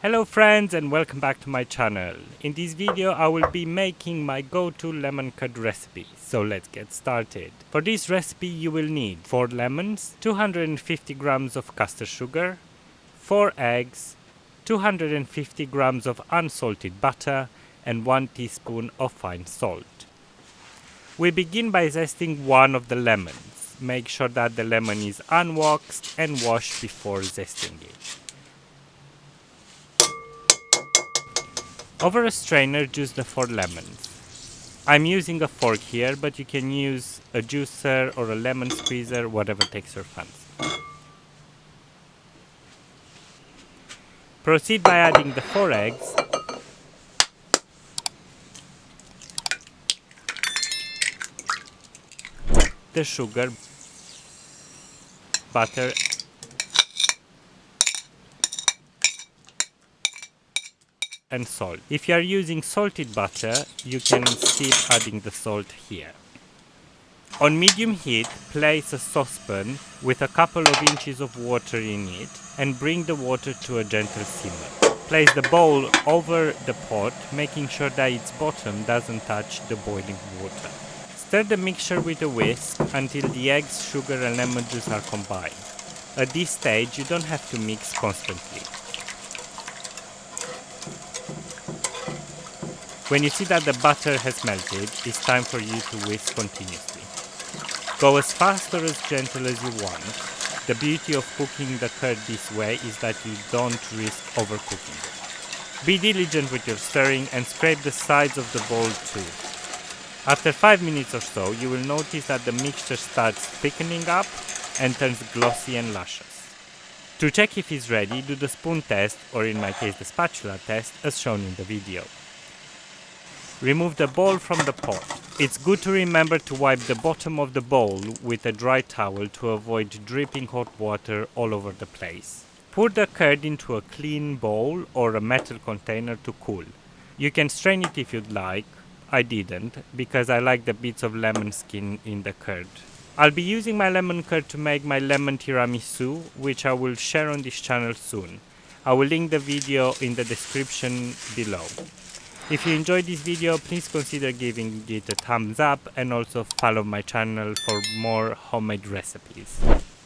Hello friends and welcome back to my channel. In this video I will be making my go-to lemon curd recipe, so let's get started. For this recipe you will need 4 lemons, 250 grams of caster sugar, 4 eggs, 250 grams of unsalted butter and 1 teaspoon of fine salt. We begin by zesting one of the lemons. Make sure that the lemon is unwaxed and washed before zesting it. Over a strainer, juice the 4 lemons. I'm using a fork here, but you can use a juicer or a lemon squeezer, whatever takes your fancy. Proceed by adding the 4 eggs, the sugar, butter, and salt. If you are using salted butter, you can skip adding the salt here. On medium heat, place a saucepan with a couple of inches of water in it and bring the water to a gentle simmer. Place the bowl over the pot, making sure that its bottom doesn't touch the boiling water. Stir the mixture with a whisk until the eggs, sugar and lemon juice are combined. At this stage, you don't have to mix constantly. When you see that the butter has melted, it's time for you to whisk continuously. Go as fast or as gentle as you want. The beauty of cooking the curd this way is that you don't risk overcooking it. Be diligent with your stirring and scrape the sides of the bowl too. After 5 minutes or so, you will notice that the mixture starts thickening up and turns glossy and luscious. To check if it's ready, do the spoon test, or in my case the spatula test, as shown in the video. Remove the bowl from the pot. It's good to remember to wipe the bottom of the bowl with a dry towel to avoid dripping hot water all over the place. Pour the curd into a clean bowl or a metal container to cool. You can strain it if you'd like. I didn't, because I like the bits of lemon skin in the curd. I'll be using my lemon curd to make my lemon tiramisu, which I will share on this channel soon. I will link the video in the description below. If you enjoyed this video, please consider giving it a thumbs up and also follow my channel for more homemade recipes.